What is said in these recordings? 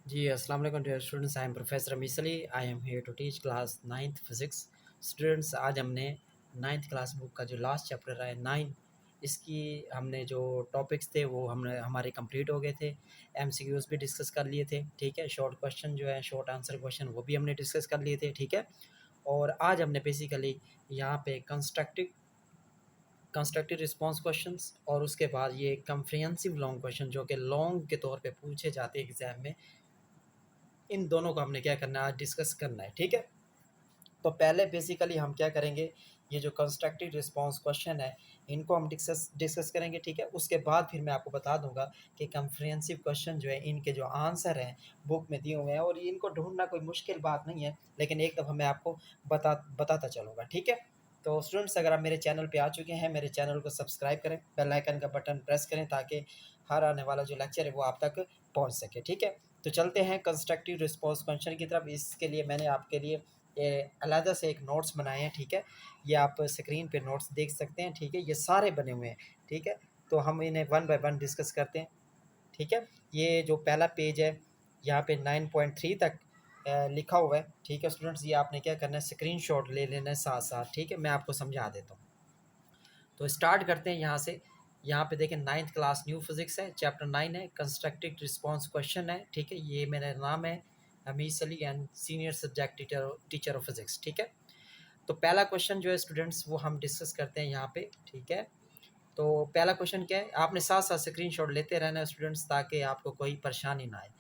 जी, अस्सलाम वालेकुम dear students, I am professor Rameez Ali. I am here to teach class 9th physics. Students, आज हमने 9th class book का जो लास्ट चैप्टर है 9, इसकी हमने जो टॉपिक्स थे वो हमने हमारे कंप्लीट हो गए थे। एमसीक्यूज़ भी डिस्कस कर लिए थे, ठीक है। शॉर्ट क्वेश्चन जो है, शॉर्ट आंसर क्वेश्चन, वो भी हमने डिस्कस कर लिए थे, ठीक है। और आज हमने बेसिकली यहाँ पे कंस्ट्रक्टिव रिस्पॉन्स क्वेश्चंस और उसके बाद ये कम्प्रिहेंसिव लॉन्ग क्वेश्चन जो कि लॉन्ग के तौर पे पूछे जाते हैं एग्ज़ाम में, इन दोनों को हमने क्या करना है, आज डिस्कस करना है, ठीक है। तो पहले बेसिकली हम क्या करेंगे, ये जो कंस्ट्रक्टिव रिस्पॉन्स क्वेश्चन है इनको हम डिस्कस डिस्कस करेंगे, ठीक है। उसके बाद फिर मैं आपको बता दूंगा कि कम्प्रिहेंसिव क्वेश्चन जो है इनके जो आंसर हैं बुक में दिए हुए हैं, और इनको ढूंढना कोई मुश्किल बात नहीं है, लेकिन एक दफ़ा मैं आपको बताता चलूँगा, ठीक है। तो स्टूडेंट्स, अगर आप मेरे चैनल पे आ चुके हैं, मेरे चैनल को सब्सक्राइब करें, बेल आइकन का बटन प्रेस करें ताकि हर आने वाला जो लेक्चर है वो आप तक पहुंच सके, ठीक है। तो चलते हैं कंस्ट्रक्टिव रिस्पॉन्स क्वेश्चन की तरफ। इसके लिए मैंने आपके लिए ये अलहदा से एक नोट्स बनाए हैं, ठीक है। ये आप स्क्रीन पे नोट्स देख सकते हैं, ठीक है। ये सारे बने हुए हैं, ठीक है। तो हम इन्हें वन बाय वन डिस्कस करते हैं, ठीक है। ये जो पहला पेज है यहाँ पे 9.3 तक लिखा हुआ है, ठीक है स्टूडेंट्स। ये आपने क्या करना है, स्क्रीनशॉट ले लेना है साथ साथ, ठीक है। मैं आपको समझा देता हूँ। तो स्टार्ट करते हैं यहाँ से। यहाँ पे देखें, 9th क्लास न्यू फिजिक्स है, चैप्टर 9 है, कंस्ट्रक्टिव रिस्पॉन्स क्वेश्चन है, ठीक है। ये मेरा नाम है Hamis Ali and senior subject teacher of physics, ठीक है। तो पहला क्वेश्चन जो है स्टूडेंट्स वो हम डिस्कस करते हैं यहाँ पे, ठीक है। तो पहला क्वेश्चन क्या है, आपने साथ साथ स्क्रीनशॉट लेते रहना है स्टूडेंट्स ताकि आपको कोई परेशानी ना आए।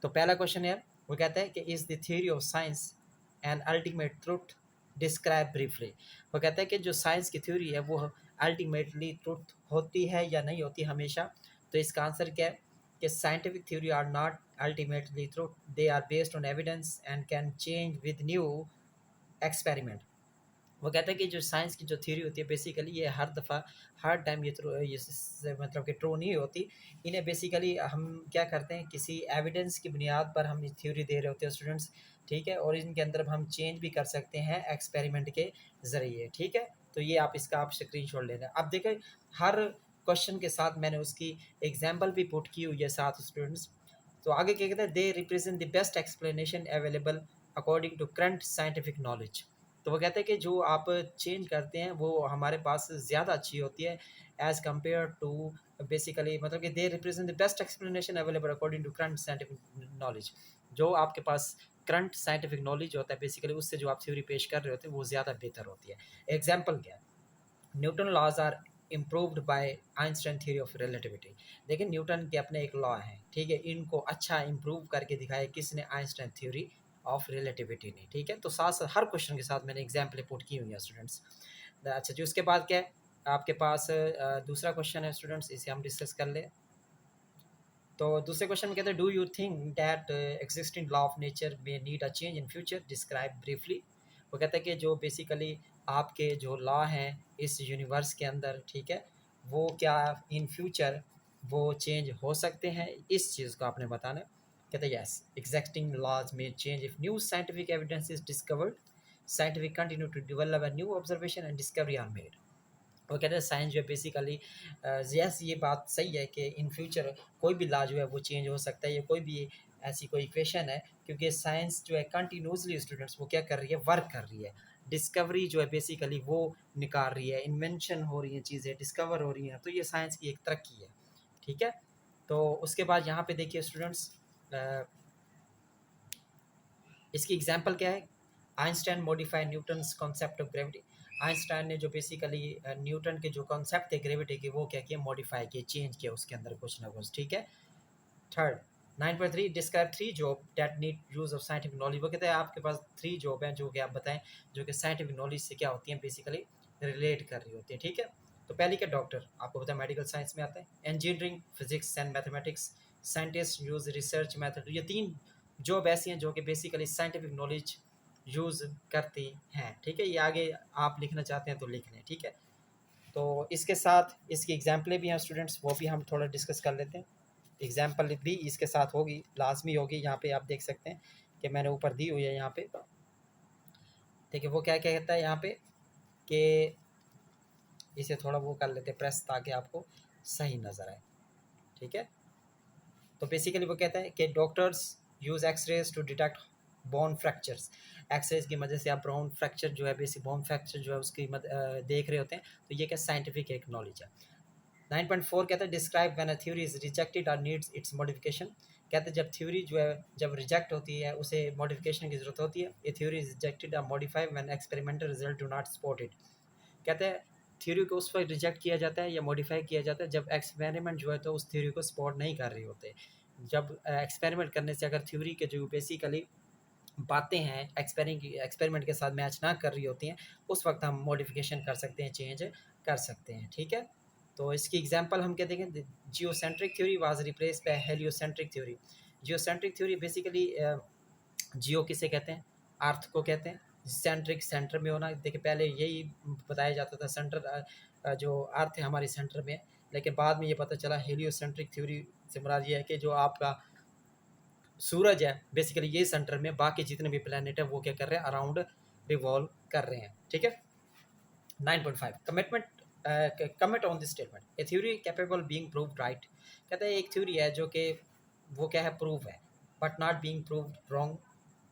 तो पहला क्वेश्चन है, वो कहता है कि is the theory of science and ultimate truth describe briefly. वो कहता है कि जो साइंस की थ्योरी है वो अल्टीमेटली ट्रुथ होती है या नहीं होती हमेशा। तो इसका आंसर क्या है कि scientific theory are not ultimately truth, they are based on evidence and can change with new experiment. वो कहता है कि जो साइंस की जो थ्योरी होती है बेसिकली ये हर दफ़ा हर टाइम मतलब कि ट्रू नहीं होती। इन्हें बेसिकली हम क्या करते हैं, किसी एविडेंस की बुनियाद पर हम थ्योरी दे रहे होते हैं स्टूडेंट्स, ठीक है। और इनके अंदर हम चेंज भी कर सकते हैं एक्सपेरिमेंट के ज़रिए, ठीक है। तो ये आप इसका आप स्क्रीनशॉट लेना। अब देखें, हर क्वेश्चन के साथ मैंने उसकी एग्जाम्पल भी पुट की हुई है साथ स्टूडेंट्स। तो आगे क्या कहते हैं, they represent the best explanation available according to current scientific knowledge. तो वो कहते हैं कि जो आप चेंज करते हैं वो हमारे पास ज़्यादा अच्छी होती है एज़ कम्पेयर टू बेसिकली, मतलब कि they represent the best explanation available according to current scientific knowledge. जो आपके पास करंट साइंटिफिक नॉलेज होता है बेसिकली, उससे जो आप थ्योरी पेश कर रहे होते हैं वो ज़्यादा बेहतर होती है। एग्जाम्पल क्या है, Newton laws are improved by Einstein theory of relativity. देखिए, न्यूटन के अपने एक लॉ हैं, ठीक है। इनको अच्छा इम्प्रूव करके दिखाया किसने, आइंस्टाइन थ्योरी ऑफ रिलेटिविटी ने, ठीक है। तो साथ साथ हर क्वेश्चन के साथ मैंने एग्जाम्पल पुट की हुई है स्टूडेंट्स। अच्छा जी, उसके बाद क्या है आपके पास, दूसरा क्वेश्चन है स्टूडेंट्स, इसे हम डिस्कस कर ले। तो दूसरे क्वेश्चन में कहते हैं, do you think that existing law of nature may need a change in future, describe briefly. वो कहता है कि जो बेसिकली आपके जो लॉ हैं इस यूनिवर्स के अंदर, ठीक है, वो क्या इन फ्यूचर वो चेंज हो सकते हैं, इस चीज़ को आपने बताना है। कहते हैं यस, एग्जिस्टिंग लॉज में change if new scientific evidence is discovered, scientific continue to develop a new observation and discovery are made. वो कहते हैं साइंस जो है बेसिकली, यस ये बात सही है कि इन फ्यूचर कोई भी लॉ जो है वो चेंज हो सकता है, या कोई भी ऐसी कोई इक्वेशन है, क्योंकि साइंस जो है कंटिन्यूसली स्टूडेंट्स वो क्या कर रही है, वर्क कर रही है। डिस्कवरी जो है बेसिकली वो निकाल रही है, इन्वेंशन हो रही हैं, चीज़ें डिस्कवर हो रही हैं, तो ये साइंस की एक तरक्की है, ठीक है। तो उसके बाद यहाँ पे देखिए स्टूडेंट्स, इसकी एग्जाम्पल क्या है, Einstein modify Newton's concept of gravity. Einstein ने जो बेसिकली न्यूटन के जो कॉन्सेप्ट थे ग्रेविटी के, वो क्या किया, मॉडिफाई किए, चेंज किया उसके अंदर कुछ ना कुछ, ठीक है। Third, 9.3 describe 3 job that need use of scientific knowledge. वो कहते हैं आपके पास 3 जॉब हैं जो कि आप बताएं, जो कि साइंटिफिक नॉलेज से क्या होती हैं, बेसिकली रिलेट कर रही होती है, ठीक है। तो पहली क्या, डॉक्टर, आपको पता है मेडिकल साइंस में आता है। Engineering, physics and mathematics, scientist use research method. ये 3 जॉब ऐसी हैं जो कि बेसिकली साइंटिफिक नॉलेज यूज़ करती हैं, ठीक है। ये आगे आप लिखना चाहते हैं तो लिख लें, ठीक है। तो इसके साथ इसकी एग्जाम्पलें भी हैं स्टूडेंट्स, वो भी हम थोड़ा डिस्कस कर लेते हैं। एग्जाम्पल भी इसके साथ होगी, लाजमी होगी। यहाँ पे आप देख सकते हैं कि मैंने ऊपर दी हुई है यहाँ पे, देखिए वो क्या क्या कहता है यहाँ पे कि इसे थोड़ा वो कर लेते हैं प्रेस ताकि आपको सही नज़र आए, ठीक है। तो बेसिकली वो कहता है कि doctors use X-rays to detect bone fractures. X-rays की मदद से आप बोन फ्रैक्चर जो है, बेसिक बोन फ्रैक्चर जो है उसकी देख रहे होते हैं। तो ये क्या साइंटिफिक एक नॉलेज है। 9.4 कहता है describe when a theory is rejected और नीड्स इट्स मॉडिफिकेशन। कहते हैं जब थ्योरी जो है जब रिजेक्ट होती है उसे मॉडिफिकेशन की जरूरत होती है। ए थ्योरी इज रिजेक्टेड और modify when experimental result do not support it. कहते हैं थ्योरी को उस वक्त रिजेक्ट किया जाता है या मॉडिफाई किया जाता है जब एक्सपेरिमेंट जो है तो उस थ्योरी को सपोर्ट नहीं कर रहे होते। जब एक्सपेरिमेंट करने से अगर थ्योरी के जो बेसिकली बातें हैं एक्सपेरिमेंट के साथ मैच ना कर रही होती हैं, उस वक्त हम मॉडिफिकेशन कर सकते हैं, चेंज कर सकते हैं। ठीक है, तो इसकी एग्जांपल हम क्या देखें। Geocentric theory was replace by heliocentric theory. Geocentric theory basically geo किसे कहते हैं, अर्थ को कहते हैं। सेंट्रिक सेंटर में होना, देखिए पहले यही बताया जाता था सेंटर जो अर्थ है हमारी सेंटर में, लेकिन बाद में ये पता चला हेलियोसेंट्रिक थ्योरी से मुराद ये है कि जो आपका सूरज है बेसिकली ये सेंटर में, बाकी जितने भी प्लेनेट है वो क्या कर रहे हैं, अराउंड रिवॉल्व कर रहे हैं। ठीक है, 9.5 commitment commit on this statement. A theory capable being proved right. कहते हैं एक थ्योरी है जो कि वो क्या है, प्रूव है, but not being proved wrong.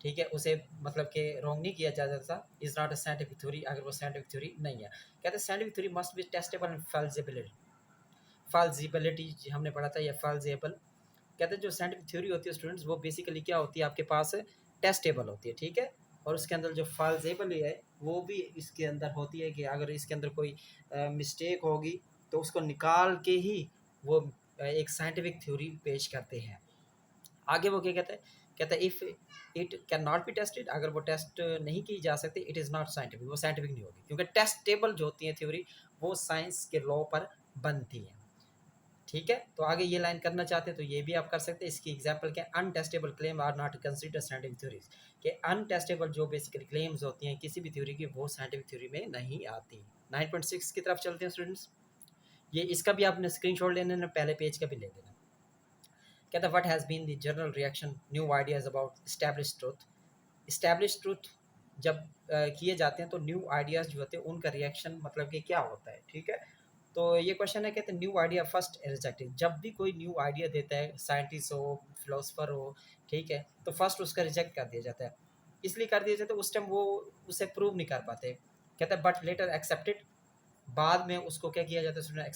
ठीक है, उसे मतलब कि रॉन्ग नहीं किया जा सकता, is not a scientific theory, अगर वो साइंटिफिक थ्योरी नहीं है। कहते हैं scientific theory must be testable and falsifiability. Falsifiability हमने पढ़ा था, या फॉल्सेबल। कहते हैं जो साइंटिफिक थ्योरी होती है स्टूडेंट्स, वो बेसिकली क्या होती है आपके पास, टेस्टेबल होती है। ठीक है, और उसके अंदर जो फॉल्सेबल है वो भी इसके अंदर होती है कि अगर इसके अंदर कोई मिस्टेक होगी तो उसको निकाल के ही वो एक साइंटिफिक थ्योरी पेश करते हैं। आगे वो क्या कहते हैं, कहता है if it can not be tested, अगर वो टेस्ट नहीं की जा सकती, इट इज़ नॉट साइंटिफिक, वो साइंटिफिक नहीं होगी, क्योंकि टेस्टेबल जो होती है थ्योरी वो साइंस के लॉ पर बनती है। ठीक है, तो आगे ये लाइन करना चाहते हैं तो ये भी आप कर सकते हैं। इसकी एग्जांपल क्या है, untestable claim are not considered scientific theories. कि अनटेस्टेबल जो बेसिकली क्लेम्स होती हैं किसी भी थ्योरी की, वो साइंटिफिक थ्योरी में नहीं आती। 9.6 की तरफ चलते हैं स्टूडेंट्स। ये इसका भी आपने स्क्रीनशॉट लेना है, पहले पेज का भी ले लेना। कहता है what has been the general reaction new ideas about establish truth. Establish truth जब किए जाते हैं तो न्यू आइडियाज़ जो होते हैं उनका रिएक्शन मतलब कि क्या होता है। ठीक है, तो ये क्वेश्चन है, कहते हैं न्यू आइडिया फर्स्ट रिजेक्टेड। जब भी कोई न्यू आइडिया देता है, साइंटिस्ट हो, फिलोसफर हो, ठीक है, तो फर्स्ट उसका रिजेक्ट कर दिया जाता है। इसलिए कर दिया जाता है उस टाइम वो उसे प्रूव नहीं कर पाते। कहता है बट लेटर एक्सेप्टेड, बाद में उसको क्या किया जाता है,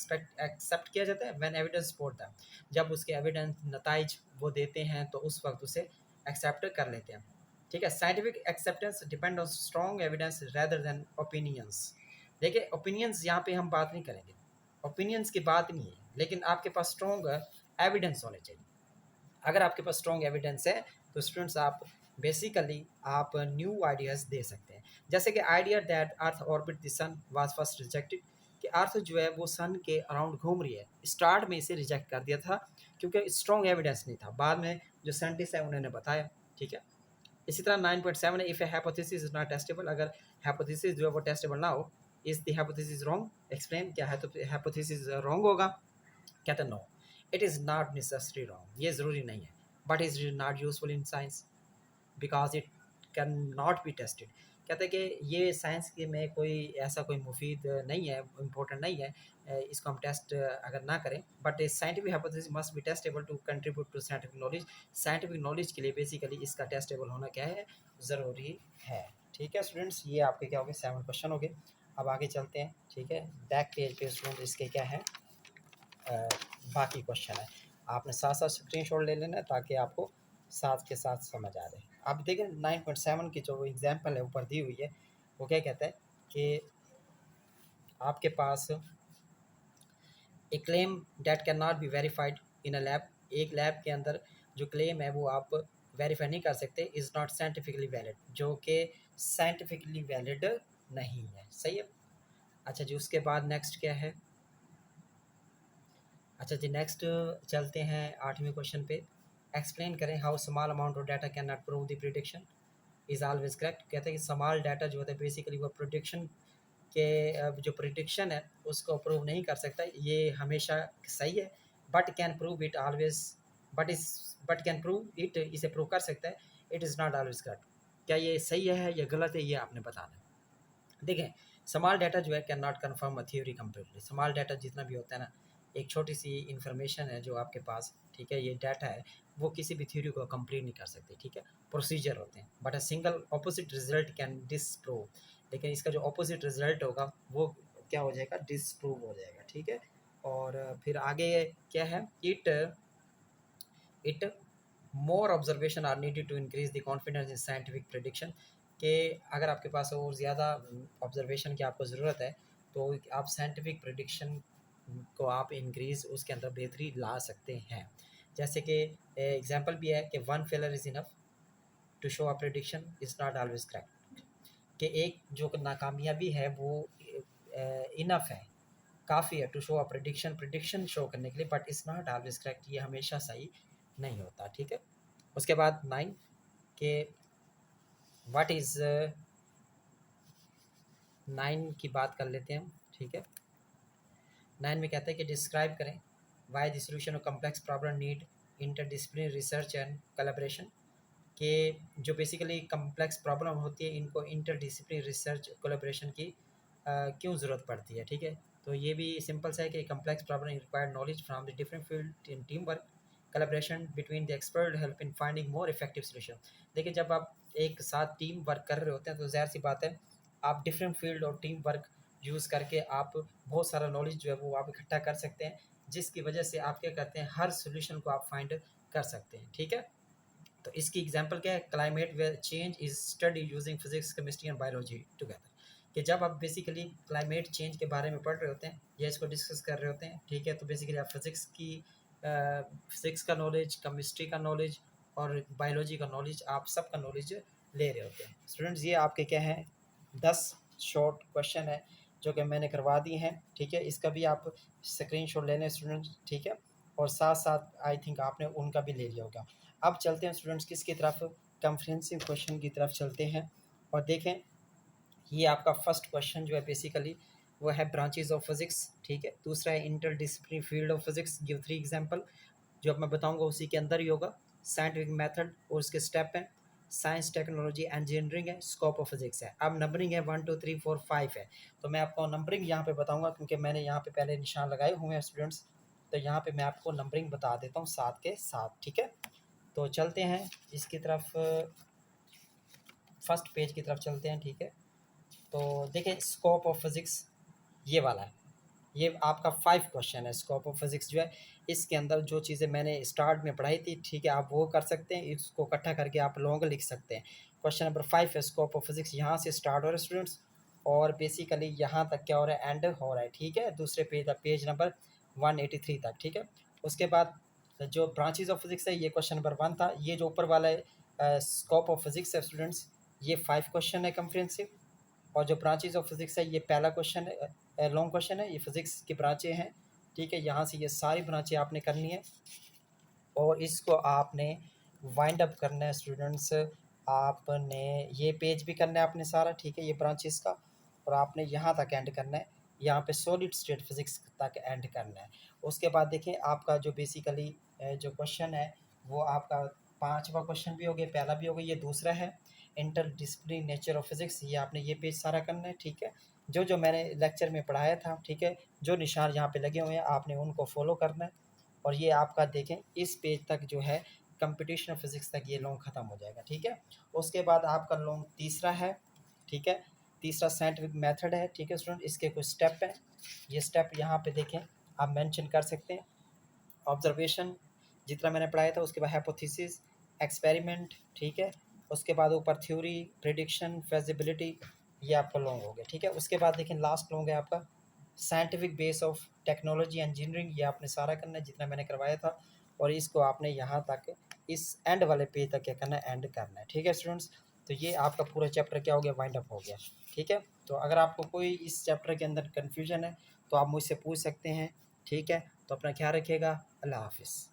एक्सेप्ट किया जाता है व्हेन एविडेंस सपोर्ट दैम। जब उसके एविडेंस नताइज वो देते हैं तो उस वक्त उसे एक्सेप्ट कर लेते हैं। ठीक है, scientific acceptance depend on strong evidence rather than opinions. देखिए ओपिनियंस यहाँ पे हम बात नहीं करेंगे, ओपिनियंस की बात नहीं है, लेकिन आपके पास स्ट्रॉन्ग एविडेंस होने चाहिए। अगर आपके पास स्ट्रॉन्ग एविडेंस है तो स्टूडेंट्स आप बेसिकली आप न्यू आइडियाज़ दे सकते हैं। जैसे कि idea that earth orbit the sun was first rejected, कि अर्थ जो है वो सन के अराउंड घूम रही है, स्टार्ट में इसे रिजेक्ट कर दिया था क्योंकि स्ट्रॉन्ग एविडेंस नहीं था, बाद में जो साइंटिस्ट है उन्होंने बताया। ठीक है, इसी तरह 9.7 if a hypothesis is not testable, अगर हाइपोथेसिस जो है वो टेस्टेबल ना हो, is the hypothesis wrong explain, क्या है तो हाइपोथेसिस रॉन्ग होगा। कहते हैं no it is not necessary wrong, ये ज़रूरी नहीं है, but is not useful in science because it can not be tested. कहते हैं कि ये साइंस के में कोई ऐसा कोई मुफीद नहीं है, इम्पोर्टेंट नहीं है, इसको हम टेस्ट अगर ना करें, but scientific hypothesis must be testable to contribute to scientific knowledge. Scientific knowledge के लिए बेसिकली इसका टेस्टेबल होना क्या है, ज़रूरी है। ठीक है स्टूडेंट्स, ये आपके क्या हो गए, 7 क्वेश्चन हो गए। अब आगे चलते हैं। ठीक है, बैक पेज पे स्टूडेंट इसके क्या है बाकी क्वेश्चन है, आपने साथ साथ स्क्रीनशॉट ले लेना ताकि आपको साथ के साथ समझ आ जाए। आप देखें 9.7 की जो एग्जांपल है ऊपर दी हुई है, वो क्या कहता है कि आपके पास a claim that can not be verified in a lab, एक लैब के अंदर जो क्लेम है वो आप वेरीफाई नहीं कर सकते, इज़ नॉट साइंटिफिकली वैलिड, जो कि साइंटिफिकली वैलिड नहीं है। सही है। अच्छा जी, उसके बाद नेक्स्ट क्या है। अच्छा जी, नेक्स्ट चलते हैं 8वें क्वेश्चन पे। एक्सप्लेन करें how small amount of data can not prove the prediction is always correct. कहते हैं कि स्मॉल डाटा जो होता है बेसिकली वो प्रिडिक्शन के जो प्रिडिक्शन है उसको प्रूव नहीं कर सकता, ये हमेशा सही है। But can prove it always, but can prove it, इसे प्रूव कर सकता है, it is not always correct. क्या ये सही है या गलत है, ये आपने बताना है। देखें स्मॉल डाटा जो है can not confirm a theory completely. Small data जितना भी होता है ना, एक छोटी सी इंफॉर्मेशन है जो आपके पास, ठीक है, ये डाटा है, वो किसी भी थ्योरी को कंप्लीट नहीं कर सकते, ठीक है, प्रोसीजर होते हैं। But a single opposite result can disprove, लेकिन इसका जो ऑपोजिट रिजल्ट होगा वो क्या हो जाएगा, डिसप्रूव हो जाएगा, ठीक है। और फिर आगे क्या है, it more observation are needed to increase the confidence in scientific prediction, कि अगर आपके पास और ज़्यादा ऑब्जर्वेशन की आपको ज़रूरत है तो आप साइंटिफिक प्रेडिक्शन को आप इंक्रीज उसके अंदर बेहतरी ला सकते हैं। जैसे कि एग्जांपल भी है कि one failure is enough to show a prediction is not always correct, कि एक जो नाकामयाबी है वो इनफ है, काफ़ी है to show a prediction show करने के लिए, but it's not always correct, ये हमेशा सही नहीं होता, ठीक है। उसके बाद 9 के व्हाट इज़ 9 की बात कर लेते हैं हम, ठीक है। 9 में कहते हैं कि डिस्क्राइब करें why the solution of complex problem need interdisciplinary research and collaboration, कि जो बेसिकली कम्प्लेक्स प्रॉब्लम होती है इनको इंटरडिसिप्लिनरी रिसर्च कोलैबोरेशन की क्यों ज़रूरत पड़ती है, ठीक है। तो ये भी सिंपल सा है कि complex problem required knowledge from the different field in team work collaboration between the expert help in finding more effective solution. देखिए जब आप एक साथ टीम वर्क कर रहे होते हैं तो ज़ाहिर सी बात है आप डिफरेंट फील्ड और टीम वर्क यूज़ करके आप बहुत सारा नॉलेज जो है वो आप इकट्ठा कर सकते हैं, जिसकी वजह से आप क्या करते हैं, हर सोल्यूशन को आप फाइंड कर सकते हैं, ठीक है। तो इसकी एग्जांपल क्या है, climate where change is study using physics chemistry and biology together, कि जब आप बेसिकली क्लाइमेट चेंज के बारे में पढ़ रहे होते हैं या इसको डिस्कस कर रहे होते हैं, ठीक है, तो बेसिकली आप फिजिक्स का नॉलेज, केमिस्ट्री का नॉलेज और बायोलॉजी का नॉलेज, आप सबका नॉलेज ले रहे होते हैं। स्टूडेंट्स ये आपके क्या हैं 10 शॉर्ट क्वेश्चन है जो कि मैंने करवा दिए हैं, ठीक है। इसका भी आप स्क्रीनशॉट ले लें स्टूडेंट्स, ठीक है, और साथ साथ आई थिंक आपने उनका भी ले लिया होगा। अब चलते हैं स्टूडेंट्स किसकी तरफ, कॉम्प्रिहेंसिव क्वेश्चन की तरफ चलते हैं और देखें ये आपका फर्स्ट क्वेश्चन जो है बेसिकली वो है ब्रांचेज ऑफ फिजिक्स, ठीक है। दूसरा है interdisciplinary field of physics, give 3 example, जो अब मैं बताऊंगा उसी के अंदर ही होगा। साइंटिफिक मेथड और उसके स्टेप हैं, साइंस टेक्नोलॉजी इंजीनियरिंग है, स्कोप ऑफ फिजिक्स है। अब नंबरिंग है 1 2 3 4 5 है, तो मैं आपको नंबरिंग यहाँ पे बताऊंगा क्योंकि मैंने यहाँ पे पहले निशान लगाए हुए हैं स्टूडेंट्स, तो यहाँ पे मैं आपको नंबरिंग बता देता हूँ साथ के साथ, ठीक है। तो चलते हैं इसकी तरफ, फर्स्ट पेज की तरफ चलते हैं, ठीक है। तो देखें स्कोप ऑफ फिजिक्स ये वाला है, ये आपका 5 क्वेश्चन है। स्कोप ऑफ फिजिक्स जो है इसके अंदर जो चीज़ें मैंने स्टार्ट में पढ़ाई थी, ठीक है, आप वो कर सकते हैं, इसको इकट्ठा करके आप लॉन्ग लिख सकते हैं। क्वेश्चन नंबर 5 है स्कोप ऑफ फिजिक्स, यहाँ से स्टार्ट हो रहा है स्टूडेंट्स और बेसिकली यहाँ तक क्या हो रहा है, एंड हो रहा है, ठीक है, दूसरे पेज तक, पेज नंबर 183 तक, ठीक है। उसके बाद जो ब्रांचेज ऑफ फिजिक्स है ये क्वेश्चन नंबर 1 था। ये जो ऊपर वाला है स्कोप ऑफ फिजिक्स है स्टूडेंट्स, ये 5 क्वेश्चन है कॉम्प्रिहेंसिव, और जो ब्रांचेज ऑफ फिजिक्स है ये पहला क्वेश्चन है, लॉन्ग क्वेश्चन है, ये फिजिक्स की ब्रांचें हैं, ठीक है। यहाँ से ये सारी ब्रांचें आपने करनी है और इसको आपने वाइंड अप करना है स्टूडेंट्स। आपने ये पेज भी करना है आपने सारा, ठीक है, ये ब्रांचेस का, और आपने यहाँ तक एंड करना है, यहाँ पे सॉलिड स्टेट फिजिक्स तक एंड करना है। उसके बाद देखिए आपका जो बेसिकली जो क्वेश्चन है वो आपका 5वां क्वेश्चन भी हो गया, पहला भी हो गया, ये दूसरा है इंटरडिसिप्लिनरी नेचर ऑफ फिजिक्स, ये आपने ये पेज सारा करना है, ठीक है। जो जो मैंने लेक्चर में पढ़ाया था, ठीक है, जो निशान यहाँ पे लगे हुए हैं आपने उनको फॉलो करना है। और ये आपका देखें इस पेज तक जो है कंप्यूटेशनल फिजिक्स तक ये लॉन्ग ख़त्म हो जाएगा, ठीक है। उसके बाद आपका लॉन्ग तीसरा है, ठीक है, तीसरा साइंटिफिक मेथड है, ठीक है स्टूडेंट, इसके कुछ स्टेप हैं, ये स्टेप यहाँ पे देखें आप मेंशन कर सकते हैं। ऑब्जर्वेशन जितना मैंने पढ़ाया था, उसके बाद हाइपोथेसिस, एक्सपेरिमेंट, ठीक है, उसके बाद ऊपर थ्योरी, प्रेडिक्शन, फेजिबिलिटी, ये आपका लॉन्ग हो गया, ठीक है। उसके बाद देखें लास्ट लॉन्ग है आपका scientific base of technology engineering, ये आपने सारा करना है जितना मैंने करवाया था, और इसको आपने यहाँ तक इस एंड वाले पेज तक क्या करना है, एंड करना है, ठीक है स्टूडेंट्स। तो ये आपका पूरा चैप्टर क्या हो गया, वाइंड अप हो गया, ठीक है। तो अगर आपको कोई इस चैप्टर के अंदर कन्फ्यूजन है तो आप मुझसे पूछ सकते हैं, ठीक है। तो अपना ख्याल रखिएगा, अल्लाह हाफिज़।